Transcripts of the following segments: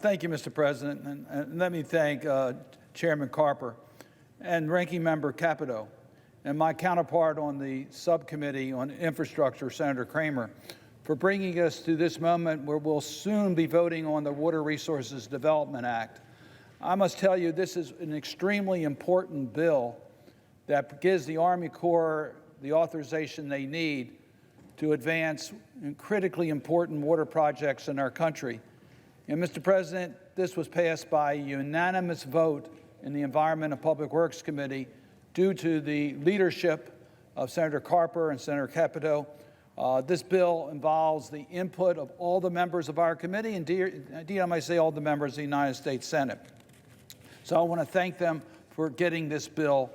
Thank you, Mr. President, and let me thank Chairman Carper and Ranking Member Capito and my counterpart on the subcommittee on infrastructure, Senator Kramer, for bringing us to this moment where we'll soon be voting on the Water Resources Development Act. I must tell you, this is an extremely important bill that gives the Army Corps the authorization they need to advance critically important water projects in our country. And Mr. President, this was passed by a unanimous vote in the Environment and Public Works Committee due to the leadership of Senator Carper and Senator Capito. This bill involves the input of all the members of our committee, and indeed I might say all the members of the United States Senate. So I want to thank them for getting this bill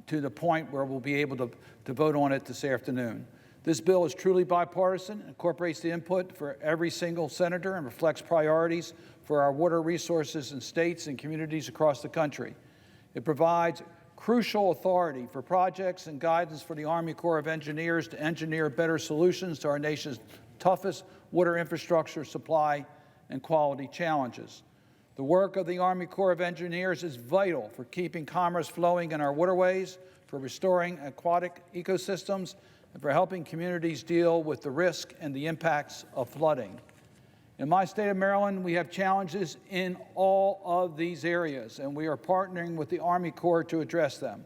to the point where we'll be able to vote on it this afternoon. This bill is truly bipartisan, incorporates the input for every single senator, and reflects priorities for our water resources in states and communities across the country. It provides crucial authority for projects and guidance for the Army Corps of Engineers to engineer better solutions to our nation's toughest water infrastructure supply and quality challenges. The work of the Army Corps of Engineers is vital for keeping commerce flowing in our waterways, for restoring aquatic ecosystems, and for helping communities deal with the risk and the impacts of flooding. In my state of Maryland, we have challenges in all of these areas, and we are partnering with the Army Corps to address them.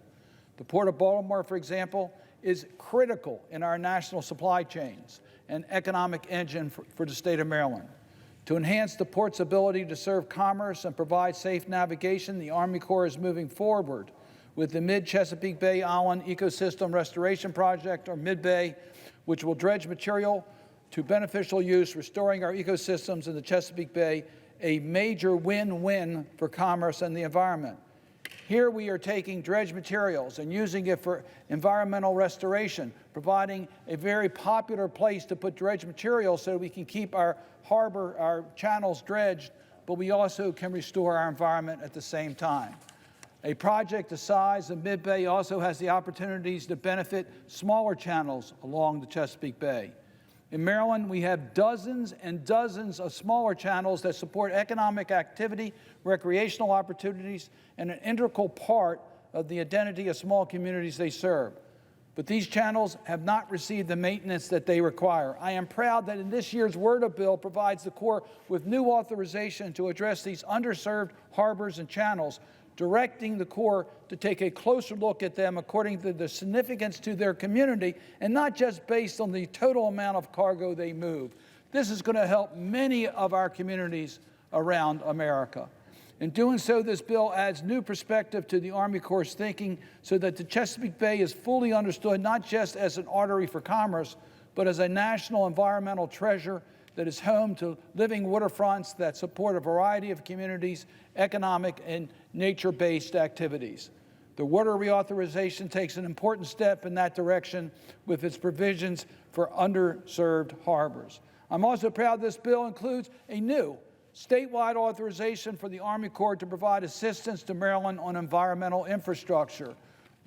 The Port of Baltimore, for example, is critical in our national supply chains and economic engine for the state of Maryland. To enhance the port's ability to serve commerce and provide safe navigation, the Army Corps is moving forward with the Mid-Chesapeake Bay Island Ecosystem Restoration Project, or Mid-Bay, which will dredge material to beneficial use, restoring our ecosystems in the Chesapeake Bay, a major win-win for commerce and the environment. Here we are taking dredged materials and using it for environmental restoration, providing a very popular place to put dredged materials so that we can keep our harbor, our channels dredged, but we also can restore our environment at the same time. A project the size of Mid-Bay also has the opportunities to benefit smaller channels along the Chesapeake Bay. In Maryland, we have dozens and dozens of smaller channels that support economic activity, recreational opportunities, and an integral part of the identity of small communities they serve. But these channels have not received the maintenance that they require. I am proud that in this year's WRDA bill provides the Corps with new authorization to address these underserved harbors and channels, directing the Corps to take a closer look at them according to the significance to their community and not just based on the total amount of cargo they move. This is going to help many of our communities around America. In doing so, this bill adds new perspective to the Army Corps' thinking so that the Chesapeake Bay is fully understood not just as an artery for commerce, but as a national environmental treasure that is home to living waterfronts that support a variety of communities, economic and nature-based activities. The water reauthorization takes an important step in that direction with its provisions for underserved harbors. I'm also proud this bill includes a new statewide authorization for the Army Corps to provide assistance to Maryland on environmental infrastructure.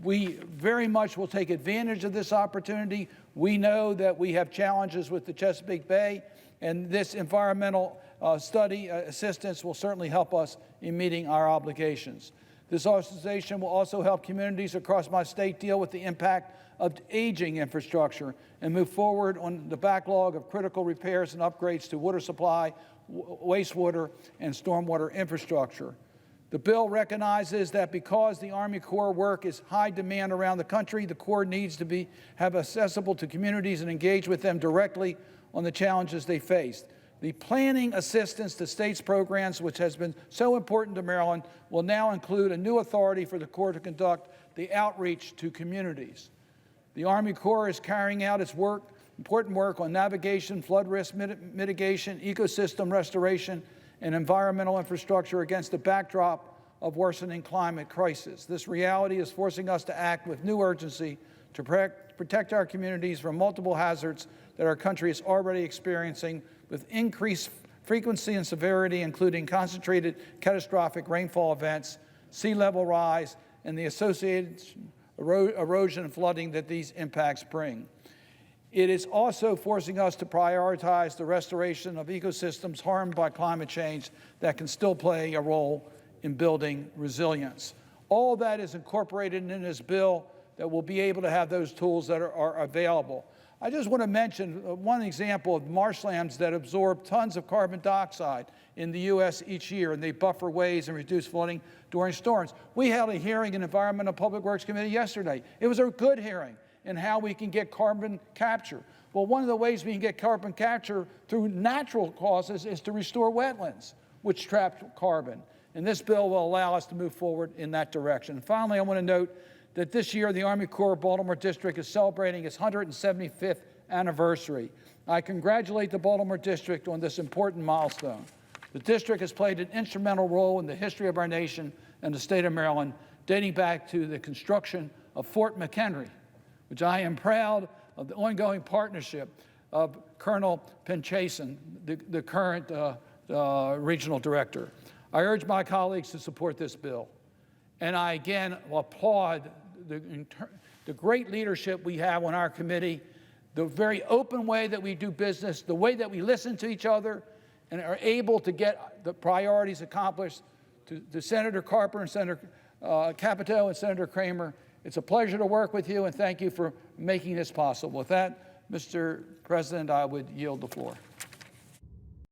We very much will take advantage of this opportunity. We know that we have challenges with the Chesapeake Bay, and this environmental study assistance will certainly help us in meeting our obligations. This authorization will also help communities across my state deal with the impact of aging infrastructure and move forward on the backlog of critical repairs and upgrades to water supply, wastewater, and stormwater infrastructure. The bill recognizes that because the Army Corps work is high demand around the country, the Corps needs to have accessible to communities and engage with them directly on the challenges they face. The planning assistance to states programs, which has been so important to Maryland, will now include a new authority for the Corps to conduct the outreach to communities. The Army Corps is carrying out its important work on navigation, flood risk mitigation, ecosystem restoration, and environmental infrastructure against the backdrop of worsening climate crisis. This reality is forcing us to act with new urgency to protect our communities from multiple hazards that our country is already experiencing with increased frequency and severity, including concentrated catastrophic rainfall events, sea level rise, and the associated erosion and flooding that these impacts bring. It is also forcing us to prioritize the restoration of ecosystems harmed by climate change that can still play a role in building resilience. All that is incorporated in this bill that will be able to have those tools that are available. I just want to mention one example of marshlands that absorb tons of carbon dioxide in the U.S. each year, and they buffer waves and reduce flooding during storms. We held a hearing in Environmental Public Works Committee yesterday. It was a good hearing in how we can get carbon capture. Well, one of the ways we can get carbon capture through natural causes is to restore wetlands, which trap carbon. And this bill will allow us to move forward in that direction. And finally, I want to note that this year the Army Corps of Baltimore District is celebrating its 175th anniversary. I congratulate the Baltimore District on this important milestone. The district has played an instrumental role in the history of our nation and the state of Maryland, dating back to the construction of Fort McHenry, which I am proud of the ongoing partnership of Colonel Penchason, the current regional director. I urge my colleagues to support this bill. And I again applaud the great leadership we have on our committee, the very open way that we do business, the way that we listen to each other and are able to get the priorities accomplished. To Senator Carper and Senator Capito and Senator Kramer, it's a pleasure to work with you, and thank you for making this possible. With that, Mr. President, I would yield the floor.